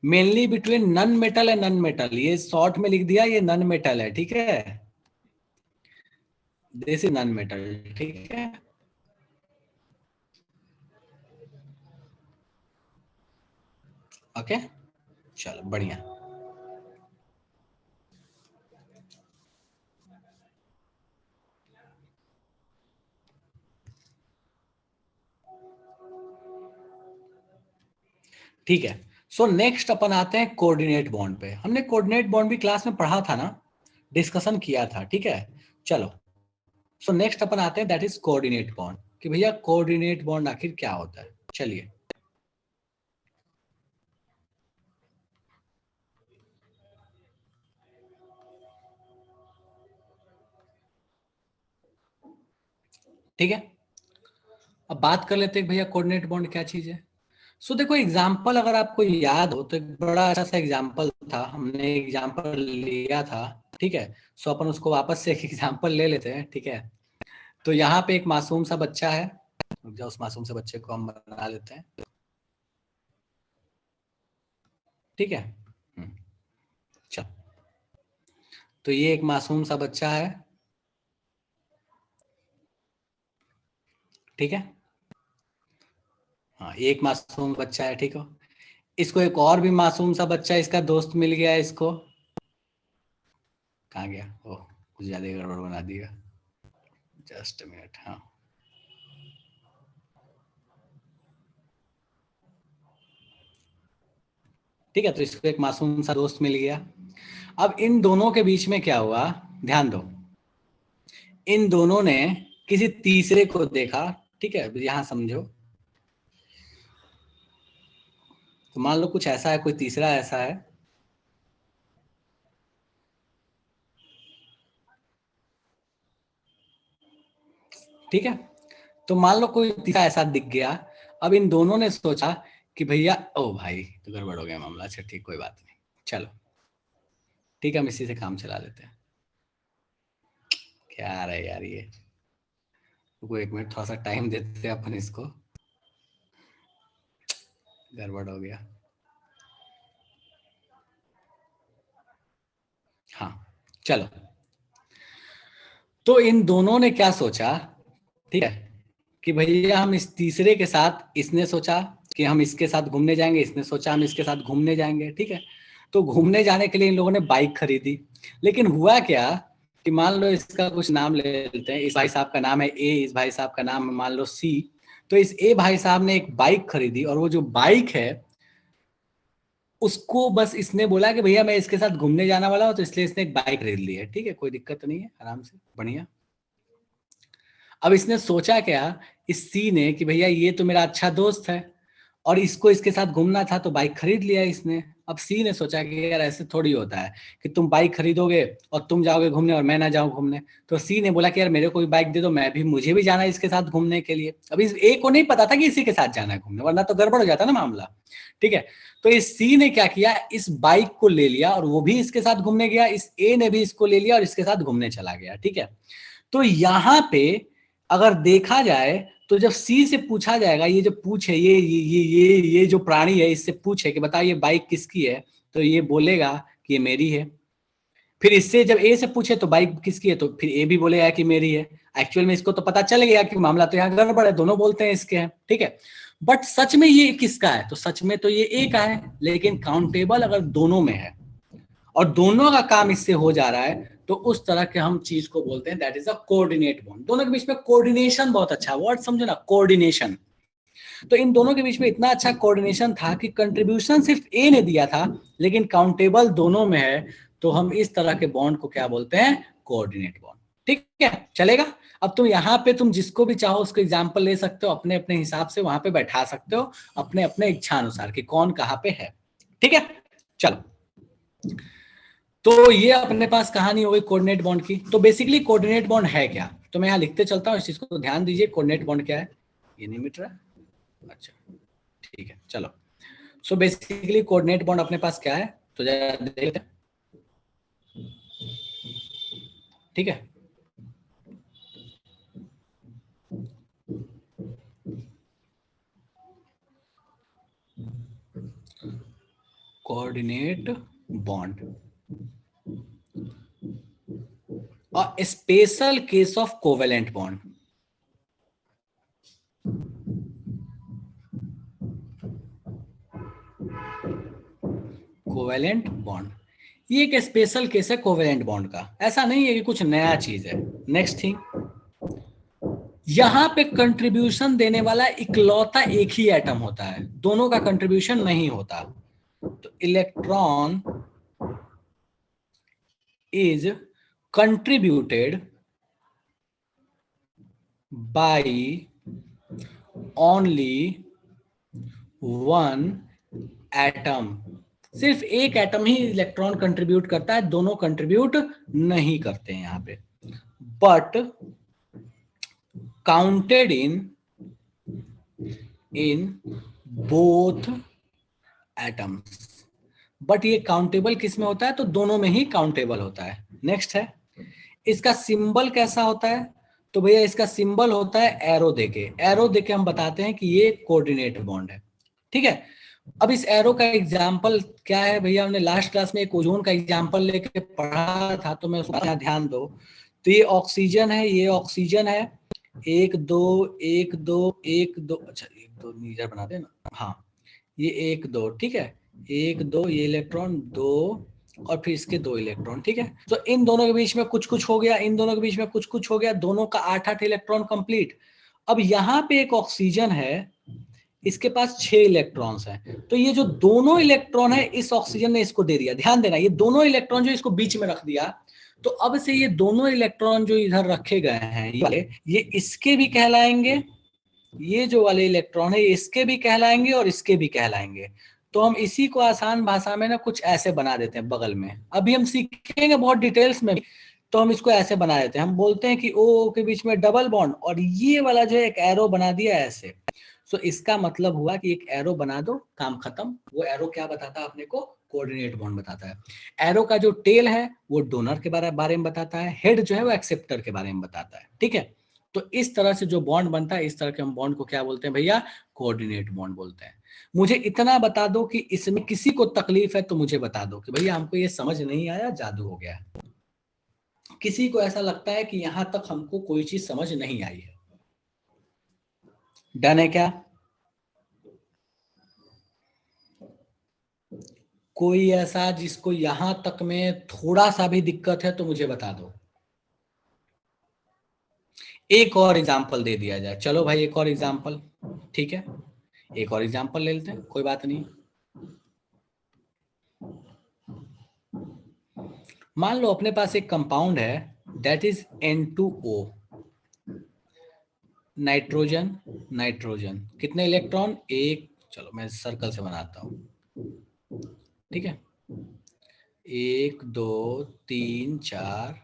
Mainly between non metal and non metal, ये शॉर्ट में लिख दिया, ये नन मेटल है, ठीक है। दिस इज नन मेटल, ठीक है। ओके, चलो बढ़िया। ठीक है, सो नेक्स्ट अपन आते हैं कोऑर्डिनेट बॉन्ड पे। हमने कोऑर्डिनेट बॉन्ड भी क्लास में पढ़ा था ना, डिस्कशन किया था, ठीक है। चलो, सो नेक्स्ट अपन आते हैं दैट इज कोऑर्डिनेट बॉन्ड, कि भैया कोऑर्डिनेट बॉन्ड आखिर क्या होता है। चलिए, ठीक है, अब बात कर लेते हैं भैया कोऑर्डिनेट बॉन्ड क्या चीज है। सो देखो, एग्जाम्पल अगर आपको याद हो तो एक बड़ा अच्छा सा एग्जाम्पल था, हमने एग्जाम्पल लिया था, ठीक है। सो अपन उसको वापस से एक एग्जाम्पल ले लेते हैं, ठीक है। तो यहाँ पे एक मासूम सा बच्चा है, रुक जाओ, उस मासूम से बच्चे को हम बना लेते हैं, ठीक है। चल, तो ये एक मासूम सा बच्चा है, ठीक है। हाँ, एक मासूम बच्चा है, ठीक है। इसको एक और भी मासूम सा बच्चा, इसका दोस्त मिल गया इसको। कहाँ गया? ओह, कुछ ज्यादा ही गड़बड़ बना दिया, जस्ट मिनट। हाँ, ठीक है, तो इसको एक मासूम सा दोस्त मिल गया। अब इन दोनों के बीच में क्या हुआ, ध्यान दो। इन दोनों ने किसी तीसरे को देखा, ठीक है, यहां समझो। तो मान लो कुछ ऐसा है, कोई तीसरा ऐसा है, ठीक है। तो मान लो कोई तीसरा ऐसा दिख गया। अब इन दोनों ने सोचा कि भैया, ओ भाई तो गड़बड़ हो गया मामला, अच्छा ठीक कोई बात नहीं, चलो ठीक है हम इसी से काम चला लेते हैं। क्या रहा है यार ये, रुको एक मिनट, थोड़ा सा टाइम देते हैं अपन इसको, गड़बड़ हो गया। हाँ चलो, तो इन दोनों ने क्या सोचा, ठीक है, कि भैया हम इस तीसरे के साथ, इसने सोचा कि हम इसके साथ घूमने जाएंगे, इसने सोचा हम इसके साथ घूमने जाएंगे, ठीक है। तो घूमने जाने के लिए इन लोगों ने बाइक खरीदी। लेकिन हुआ क्या कि मान लो इसका कुछ नाम ले लेते हैं, इस भाई साहब का नाम है ए, इस भाई साहब का नाम मान लो सी। तो इस ए भाई साहब ने एक बाइक खरीदी, और वो जो बाइक है उसको बस इसने बोला कि भैया मैं इसके साथ घूमने जाने वाला हूँ, तो इसलिए इसने एक बाइक खरीद ली है, ठीक है, कोई दिक्कत तो नहीं है, आराम से बढ़िया। अब इसने सोचा क्या, इस सी ने, कि भैया ये तो मेरा अच्छा दोस्त है और इसको इसके साथ घूमना था तो बाइक खरीद लिया इसने। अब सी ने सोचा कि यार ऐसे थोड़ी होता है कि तुम बाइक खरीदोगे और तुम जाओगे घूमने और मैं ना जाऊं घूमने। तो सी ने बोला कि यार मेरे को भी बाइक दे दो, मैं भी, मुझे भी जाना है इसके साथ घूमने के लिए। अब इस ए को नहीं पता था कि इसी के साथ जाना है घूमने, वरना तो गड़बड़ हो जाता ना मामला, ठीक है। तो इस सी ने क्या किया, इस बाइक को ले लिया और वो भी इसके साथ घूमने गया, इस ए ने भी इसको ले लिया और इसके साथ घूमने चला गया, ठीक है। तो यहाँ पे अगर देखा जाए तो जब सी से पूछा जाएगा, ये जो पूछे, ये जो प्राणी है, इससे पूछे कि बता ये बाइक किसकी है, तो ये बोलेगा कि ये मेरी है। फिर इससे जब ए से पूछे तो बाइक किसकी है, तो फिर ए भी बोलेगा कि मेरी है। एक्चुअल में इसको तो पता चल गया कि मामला तो यहाँ गड़बड़ है, दोनों बोलते हैं इसके हैं, ठीक है। बट सच में ये किसका है, तो सच में तो ये ए का है, लेकिन काउंटेबल अगर दोनों में है और दोनों का काम इससे हो जा रहा है, तो उस तरह के हम चीज को बोलते हैं that is a coordinate bond. दोनों के बीच में कोऑर्डिनेशन बहुत अच्छा, वर्ड समझो ना, कोऑर्डिनेशन। तो इन दोनों के बीच में इतना अच्छा कोऑर्डिनेशन था कि कंट्रीब्यूशन सिर्फ ए ने दिया था, लेकिन काउंटेबल दोनों में है, तो हम इस तरह के बॉन्ड को क्या बोलते हैं, कोऑर्डिनेट बॉन्ड, ठीक है, चलेगा। अब तुम यहाँ पे तुम जिसको भी चाहो उसको एग्जाम्पल ले सकते हो, अपने अपने हिसाब से वहां पे बैठा सकते हो, अपने अपने इच्छा अनुसार कि कौन कहाँ पे है, ठीक है। चलो, तो ये अपने पास कहानी हो गई कोऑर्डिनेट बॉन्ड की। तो बेसिकली कोऑर्डिनेट बॉन्ड है क्या, तो मैं यहाँ लिखते चलता हूँ, इस चीज को ध्यान दीजिए। कोऑर्डिनेट बॉन्ड क्या है, ये नहीं मिट रहा, अच्छा ठीक है चलो। सो बेसिकली कोऑर्डिनेट बॉन्ड अपने पास क्या है, तो जरा देख लेते हैं, ठीक है। Coordinate bond, a special case of covalent bond. Covalent bond, ये एक स्पेशल केस है कोवेलेंट बॉन्ड का, ऐसा नहीं है कि कुछ नया चीज है। नेक्स्ट थिंग, यहां पे कंट्रीब्यूशन देने वाला इकलौता एक ही एटम होता है, दोनों का कंट्रीब्यूशन नहीं होता। तो electron is contributed by only one atom, सिर्फ एक एटम ही इलेक्ट्रॉन कंट्रीब्यूट करता है, दोनों कंट्रीब्यूट नहीं करते हैं यहां पे। But counted in both atoms, but ये काउंटेबल किस में होता है, तो दोनों में ही काउंटेबल होता है। नेक्स्ट है, इसका सिंबल कैसा होता है, तो भैया इसका सिंबल होता है एरो देके, एरो देके हम बताते हैं कि ये कोऑर्डिनेट बॉन्ड है, ठीक है। अब इस एरो का एग्जांपल क्या है भैया, हमने लास्ट क्लास में एक ओजोन का एग्जांपल लेके पढ़ा था, तो मैं उसका ध्यान दो। तो ये ऑक्सीजन है, ये ऑक्सीजन है, 1 2 1 2 1 2, अच्छा 1 2 नीचे बना दे ना, हाँ ये 1 2, ठीक है, 1 2, ये इलेक्ट्रॉन 2 और फिर इसके 2 इलेक्ट्रॉन, ठीक है। तो इन दोनों के बीच में कुछ कुछ हो गया, इन दोनों के बीच में कुछ कुछ हो गया, दोनों का 8 इलेक्ट्रॉन कंप्लीट। अब यहाँ पे एक ऑक्सीजन है, इसके पास 6 इलेक्ट्रॉन्स हैं, तो ये जो दोनों इलेक्ट्रॉन है इस ऑक्सीजन ने इसको दे दिया। ध्यान देना, ये दोनों इलेक्ट्रॉन जो इसको बीच में रख दिया, तो अब से ये दोनों इलेक्ट्रॉन जो इधर रखे गए हैं ये इसके भी कहलाएंगे, ये जो वाले इलेक्ट्रॉन है ये इसके भी कहलाएंगे और इसके भी कहलाएंगे। तो हम इसी को आसान भाषा में ना कुछ ऐसे बना देते हैं बगल में, अभी हम सीखेंगे बहुत डिटेल्स में, तो हम इसको ऐसे बना देते हैं, हम बोलते हैं कि ओ के बीच में डबल बॉन्ड और ये वाला जो है एक एरो बना दिया ऐसे। सो इसका मतलब हुआ कि एक एरो बना दो, काम खत्म। वो एरो क्या बताता है अपने को? कोऑर्डिनेट बॉन्ड बताता है। एरो का जो टेल है वो डोनर के बारे में बताता है, हेड जो है वो एक्सेप्टर के बारे में बताता है, ठीक है। तो इस तरह से जो बॉन्ड बनता है, इस तरह के हम बॉन्ड को क्या बोलते हैं भैया? कोऑर्डिनेट बॉन्ड बोलते हैं। मुझे इतना बता दो कि इसमें किसी को तकलीफ है तो मुझे बता दो कि भैया हमको ये समझ नहीं आया, जादू हो गया। किसी को ऐसा लगता है कि यहां तक हमको कोई चीज समझ नहीं आई है? डन है क्या? कोई ऐसा जिसको यहां तक में थोड़ा सा भी दिक्कत है तो मुझे बता दो। एक और एग्जाम्पल दे दिया जाए, चलो भाई एक और एग्जाम्पल, ठीक है, एक और एग्जाम्पल ले लेते हैं, कोई बात नहीं। मान लो अपने पास एक कंपाउंड है that is N2O, nitrogen nitrogen, कितने इलेक्ट्रॉन? एक, चलो मैं सर्कल से बनाता हूं, ठीक है, 1 2 3 4,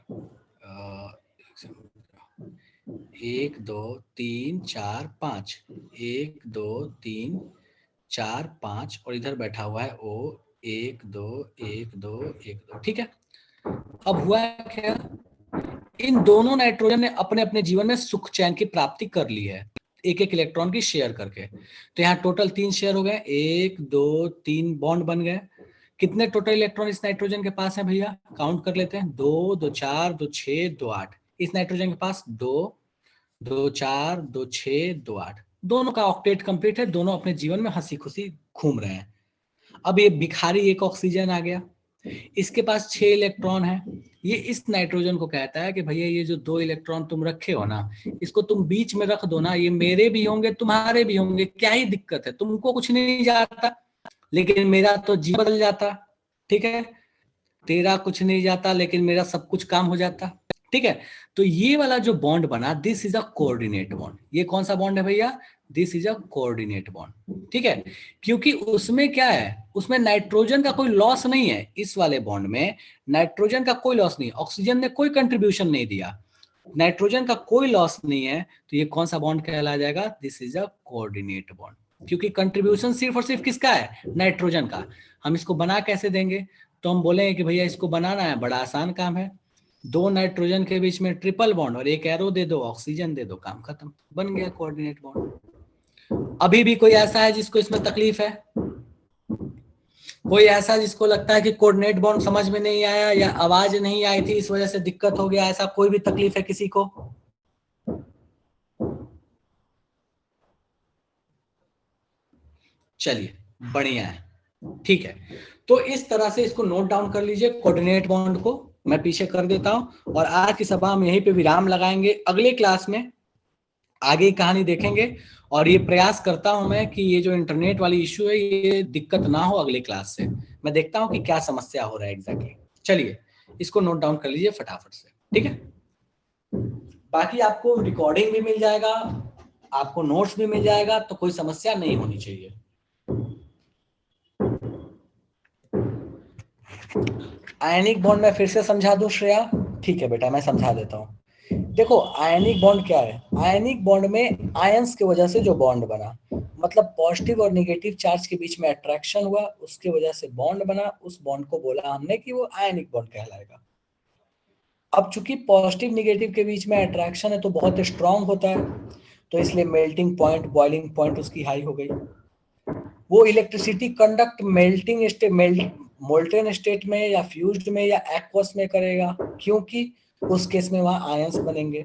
1 2 3 4 5, 1 2 3 4 5, और इधर बैठा हुआ है O, 1 2 1 2 1 2, ठीक है। अब हुआ क्या, इन दोनों नाइट्रोजन ने अपने अपने जीवन में सुख चैन की प्राप्ति कर ली है, एक एक इलेक्ट्रॉन की शेयर करके। तो यहाँ टोटल 3 शेयर हो गए, 1 2 3 बॉन्ड बन गए। कितने टोटल इलेक्ट्रॉन इस नाइट्रोजन के पास है भैया? काउंट कर लेते हैं, 2 2 4 2 6 2 8। इस नाइट्रोजन के पास 2 2 4 2 6 2 8, दोनों का ऑक्टेट कंप्लीट है, दोनों अपने जीवन में हंसी खुशी घूम रहे हैं। अब ये भिखारी एक ऑक्सीजन आ गया, इसके पास 6 इलेक्ट्रॉन है, ये इस नाइट्रोजन को कहता है कि भैया ये जो 2 इलेक्ट्रॉन तुम रखे हो ना, इसको तुम बीच में रख दो ना, ये मेरे भी होंगे तुम्हारे भी होंगे, क्या ही दिक्कत है, तुमको कुछ नहीं जाता लेकिन मेरा तो जीवन बदल जाता, ठीक है, तेरा कुछ नहीं जाता लेकिन मेरा सब कुछ काम हो जाता, ठीक है। तो ये वाला जो बॉन्ड बना, this is a coordinate bond. ये कौन सा बॉन्ड है भैया? This is a coordinate bond, ठीक है। क्योंकि उसमें क्या है, उसमें नाइट्रोजन का कोई लॉस नहीं है, इस वाले बॉन्ड में नाइट्रोजन का कोई लॉस नहीं, ऑक्सीजन ने कोई कंट्रीब्यूशन नहीं दिया, नाइट्रोजन का कोई लॉस नहीं है, तो ये कौन सा बॉन्ड कहलाया जाएगा? This is a coordinate bond. क्योंकि कंट्रीब्यूशन सिर्फ और सिर्फ किसका है? नाइट्रोजन का। हम इसको बना कैसे देंगे? तो हम बोलेंगे कि भैया इसको बनाना है, बड़ा आसान काम है, 2 नाइट्रोजन के बीच में ट्रिपल बॉन्ड और एक एरो दे दो, ऑक्सीजन दे दो, काम खत्म, बन गया कोऑर्डिनेट बॉन्ड। अभी भी कोई ऐसा है जिसको इसमें तकलीफ है? कोई ऐसा जिसको लगता है कि कोऑर्डिनेट बॉन्ड समझ में नहीं आया या आवाज नहीं आई थी इस वजह से दिक्कत हो गया, ऐसा कोई भी तकलीफ है किसी को? चलिए बढ़िया है, ठीक है। तो इस तरह से इसको नोट डाउन कर लीजिए, कोऑर्डिनेट बॉन्ड को मैं पीछे कर देता हूं और आज की सभा हम यहीं पे विराम लगाएंगे। अगले क्लास में आगे की कहानी देखेंगे और ये प्रयास करता हूं मैं कि ये जो इंटरनेट वाली इश्यू है ये दिक्कत ना हो अगले क्लास से। मैं देखता हूं कि क्या समस्या हो रहा है एग्जैक्टली। चलिए इसको नोट डाउन कर लीजिए फटाफट से, ठीक है। बाकी आपको रिकॉर्डिंग भी मिल जाएगा, आपको नोट्स भी मिल जाएगा, तो कोई समस्या नहीं होनी चाहिए। आयनिक बॉन्ड में फिर से समझा दूं श्रेया? ठीक है बेटा, मैं समझा देता हूं। देखो आयनिक बॉन्ड क्या है, आयनिक बॉन्ड में आयंस की वजह से जो बॉन्ड बना, मतलब पॉजिटिव और नेगेटिव चार्ज के बीच में अट्रैक्शन हुआ, उसकी वजह से बॉन्ड बना, उस बॉन्ड को बोला हमने कि वो आयनिक बॉन्ड कहलाएगा। अब चूंकि पॉजिटिव नेगेटिव के बीच में अट्रैक्शन है तो बहुत स्ट्रांग होता है, तो इसलिए मेल्टिंग पॉइंट, बॉइलिंग पॉइंट उसकी हाई हो गई। वो electricity conduct melting state, molten state में या फ्यूज्ड में या एक्वस में करेगा, क्योंकि उस केस में वहां आयंस बनेंगे।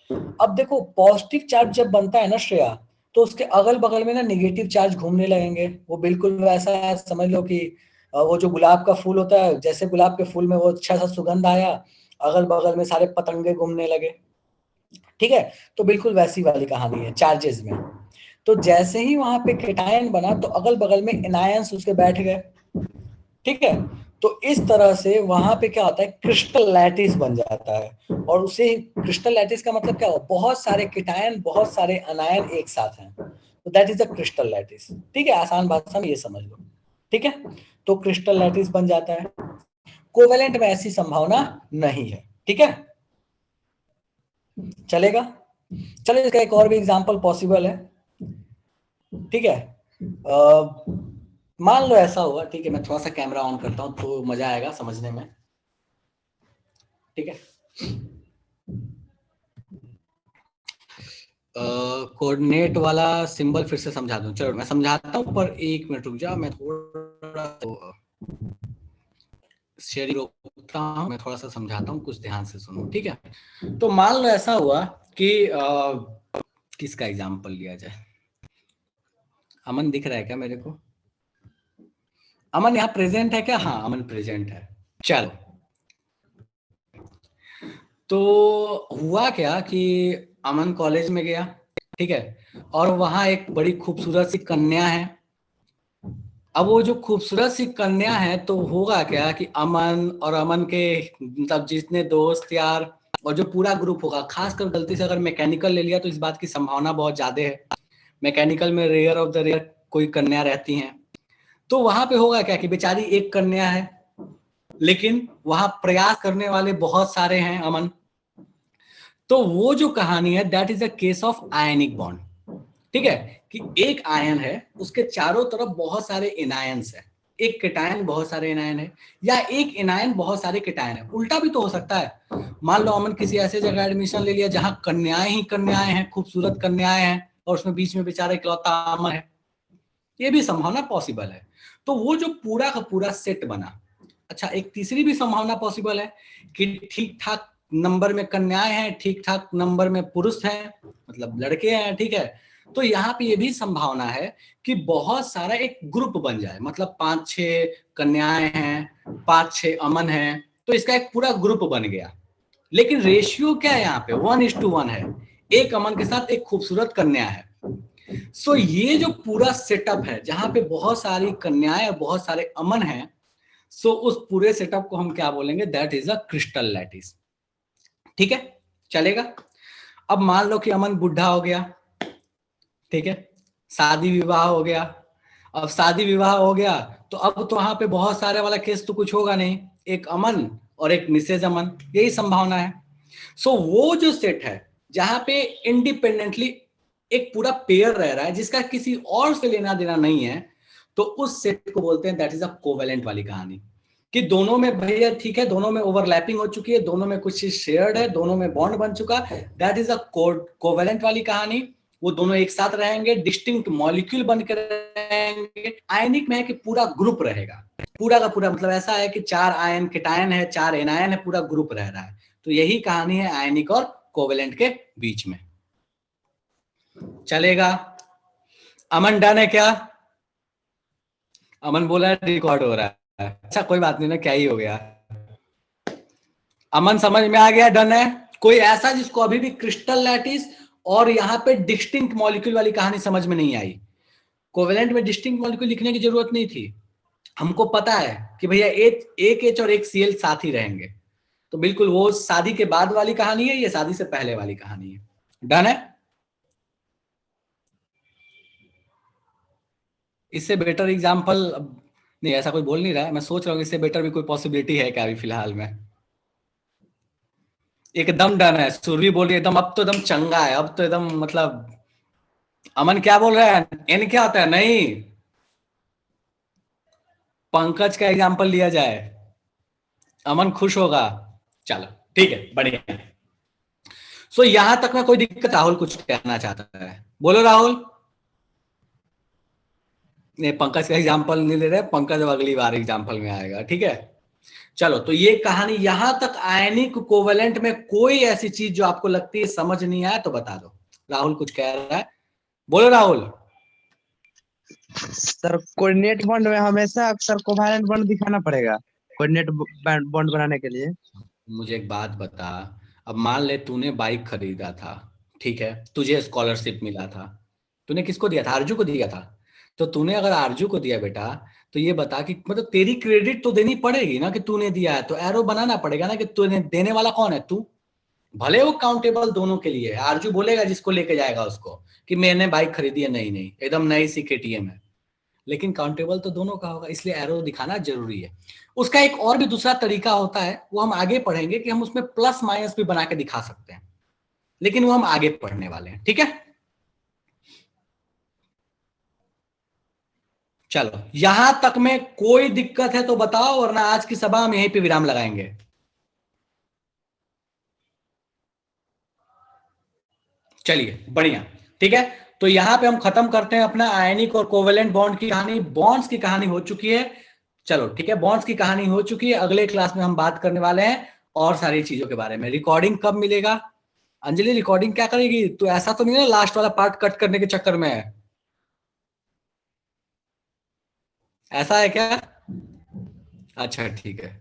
अब देखो पॉजिटिव चार्ज जब बनता है ना श्रेया, तो उसके अगल बगल में ना नेगेटिव चार्ज घूमने लगेंगे। वो बिल्कुल वैसा है, समझ लो कि वो जो गुलाब का फूल होता है, जैसे गुलाब के फूल में वो अच्छा सा सुगंध आया, अगल बगल में सारे पतंगे घूमने लगे, ठीक है। तो बिल्कुल वैसी वाली कहानी है चार्जेस में। तो जैसे ही वहां पे केटायन बना तो अगल बगल में एनायंस उसके बैठ गए, ठीक है। तो इस तरह से वहां पे क्या होता है, क्रिस्टल लैटिस बन जाता है। और उसे क्रिस्टल लैटिस का मतलब क्या हो, बहुत सारे केटायन बहुत सारे अनायन एक साथ हैं, तो that is the crystal lattice, ठीक है। आसान भाषा में ये समझ लो। ठीक है, तो क्रिस्टल लैटिस बन जाता है। कोवेलेंट में ऐसी संभावना नहीं है, ठीक है, चलेगा। चलो इसका एक और भी एग्जांपल पॉसिबल है, ठीक है। मान लो ऐसा हुआ, ठीक है, मैं थोड़ा सा कैमरा ऑन करता हूं तो मजा आएगा समझने में, ठीक है। कोऑर्डिनेट वाला सिंबल फिर से समझा दूं, चलो मैं समझाता हूं, पर 1 मिनट रुक जाओ, मैं थोड़ा शेयरिंग रोकता हूं, मैं थोड़ा सा समझाता हूं, कुछ ध्यान से सुनो, ठीक है। तो मान लो ऐसा हुआ कि किसका एग्जांपल लिया जाए, अमन दिख रहा है क्या मेरे को? अमन यहाँ प्रेजेंट है क्या? हाँ अमन प्रेजेंट है। चलो, तो हुआ क्या कि अमन कॉलेज में गया, ठीक है, और वहां एक बड़ी खूबसूरत सी कन्या है। अब वो जो खूबसूरत सी कन्या है, तो होगा क्या कि अमन और अमन के मतलब जितने दोस्त यार और जो पूरा ग्रुप होगा, खासकर गलती से अगर मैकेनिकल ले लिया तो इस बात की संभावना बहुत ज्यादा है, मैकेनिकल में रेयर ऑफ द रेयर कोई कन्या रहती हैं। तो वहां पे होगा क्या कि बेचारी एक कन्या है, लेकिन वहां प्रयास करने वाले बहुत सारे हैं अमन। तो वो जो कहानी है that is a case of ionic bond, ठीक है, कि एक आयन है, उसके चारों तरफ बहुत सारे एनायंस है, एक केटायन बहुत सारे एनायन है, या एक एनायन बहुत सारे केटायन है। उल्टा भी तो हो सकता है, मान लो अमन किसी ऐसे जगह एडमिशन ले लिया जहां कन्याएं ही कन्याएं हैं, खूबसूरत कन्याएं हैं, और उसमें बीच में बेचारा इकलौता अमन है, ये भी संभावना पॉसिबल है। तो वो जो पूरा का पूरा सेट बना। अच्छा, एक तीसरी भी संभावना पॉसिबल है कि ठीक ठाक नंबर में कन्याएं हैं, ठीक ठाक नंबर में पुरुष हैं, मतलब लड़के हैं, ठीक है। तो यहाँ पे ये भी संभावना है कि बहुत सारा एक ग्रुप बन जाए, मतलब 5-6 कन्याएं हैं, 5-6 अमन हैं, तो इसका एक पूरा ग्रुप बन गया। लेकिन रेशियो क्या है यहाँ पे? 1:1 है, एक अमन के साथ एक खूबसूरत कन्या है। सो ये जो पूरा सेटअप है जहां पे बहुत सारी कन्याएं और बहुत सारे अमन हैं, सो उस पूरे सेटअप को हम क्या बोलेंगे? That is a crystal lattice, ठीक है, चलेगा। अब मान लो कि अमन बुढ़ा हो गया, ठीक है, शादी विवाह हो गया। अब शादी विवाह हो गया तो अब तो वहां पे बहुत सारे वाला केस तो कुछ होगा नहीं, एक अमन और एक मिसेज अमन, यही संभावना है। सो वो जो सेट है जहां पे इंडिपेंडेंटली एक पूरा पेयर रह रहा है जिसका किसी और से लेना देना नहीं है, तो उस सेट को बोलते हैं दैट इज अ कोवेलेंट वाली कहानी, कि दोनों में भैया ठीक है, दोनों में ओवरलैपिंग हो चुकी है, दोनों में कुछ चीज शेयर्ड है, दोनों में बॉन्ड बन चुका, दैट इज अ कोवेलेंट वाली कहानी। वो दोनों एक साथ रहेंगे, डिस्टिंक्ट मॉलिक्यूल बनकर रहेंगे। आयनिक में है कि पूरा ग्रुप रहेगा, पूरा का पूरा, मतलब ऐसा है कि 4 आयन केटायन है, 4 एनायन है, पूरा ग्रुप रह रहा है। तो यही कहानी है आयनिक और कोवेलेंट के बीच में, चलेगा। अमन डन है क्या? अमन बोला रिकॉर्ड हो रहा है, अच्छा कोई बात नहीं ना, क्या ही हो गया। अमन समझ में आ गया, डन है। कोई ऐसा जिसको अभी भी क्रिस्टल लैटिस और यहाँ पे डिस्टिंक्ट मॉलिक्यूल वाली कहानी समझ में नहीं आई? कोवेलेंट में डिस्टिंक्ट मॉलिक्यूल लिखने की जरूरत नहीं थी, हमको पता है कि भैया एक एच और एक सीएल साथ ही रहेंगे। तो बिल्कुल वो शादी के बाद वाली कहानी है, ये शादी से पहले वाली कहानी है। डन है। इससे बेटर एग्जांपल नहीं, ऐसा कोई बोल नहीं रहा है, मैं सोच रहा हूँ इससे बेटर भी कोई पॉसिबिलिटी है क्या अभी फिलहाल में? एकदम डन है, सुरभि बोल रही है एकदम, अब तो एकदम चंगा है, अब तो एकदम मतलब। अमन क्या बोल रहा है? एन क्या होता है? नहीं, पंकज का एग्जांपल लिया जाए, अमन खुश होगा। चलो ठीक है, बढ़िया। सो यहां तक में कोई दिक्कत? राहुल कुछ कहना चाहता है, बोलो राहुल। नहीं, पंकज का एग्जांपल नहीं ले रहे, पंकज अब अगली बार एग्जांपल में आएगा, ठीक है। चलो, तो ये कहानी यहां तक आयनिक कोवेलेंट में कोई ऐसी चीज जो आपको लगती है समझ नहीं आया तो बता दो। राहुल कुछ कह रहा है, बोलो राहुल। सर कोऑर्डिनेट बॉन्ड में हमेशा अक्सर कोवैलेंट बॉन्ड दिखाना पड़ेगा कोऑर्डिनेट बॉन्ड बनाने के लिए। मुझे एक बात बता, अब मान ले तूने बाइक खरीदा था, ठीक है, तुझे स्कॉलरशिप मिला था, तूने किसको दिया था? आरजू को दिया था। तो तूने अगर आरजू को दिया बेटा, तो ये बता कि मतलब तेरी क्रेडिट तो देनी पड़ेगी ना कि तूने दिया है, तो एरो बनाना पड़ेगा ना कि तूने देने वाला कौन है? तू। भले वो काउंटेबल दोनों के लिए है, आरजू बोलेगा जिसको लेके जाएगा उसको कि मैंने बाइक खरीदी है, नहीं नहीं एकदम नई सी केटीएम है, लेकिन काउंटेबल तो दोनों का होगा, इसलिए एरो दिखाना जरूरी है। उसका एक और भी दूसरा तरीका होता है, वो हम आगे पढ़ेंगे कि हम उसमें प्लस माइनस भी बना के दिखा सकते हैं, लेकिन वो हम आगे पढ़ने वाले हैं, ठीक है। चलो यहां तक में कोई दिक्कत है तो बताओ, वरना आज की सभा हम यहीं पे विराम लगाएंगे। चलिए बढ़िया, ठीक है। तो यहां पे हम खत्म करते हैं अपना आयनिक और कोवेलेंट बॉन्ड की कहानी। बॉन्ड्स की कहानी हो चुकी है, चलो ठीक है, बॉन्ड्स की कहानी हो चुकी है। अगले क्लास में हम बात करने वाले हैं और सारी चीजों के बारे में। रिकॉर्डिंग कब मिलेगा? अंजलि रिकॉर्डिंग क्या करेगी? तो ऐसा तो नहीं है लास्ट वाला पार्ट कट करने के चक्कर में है, ऐसा है क्या? अच्छा ठीक है।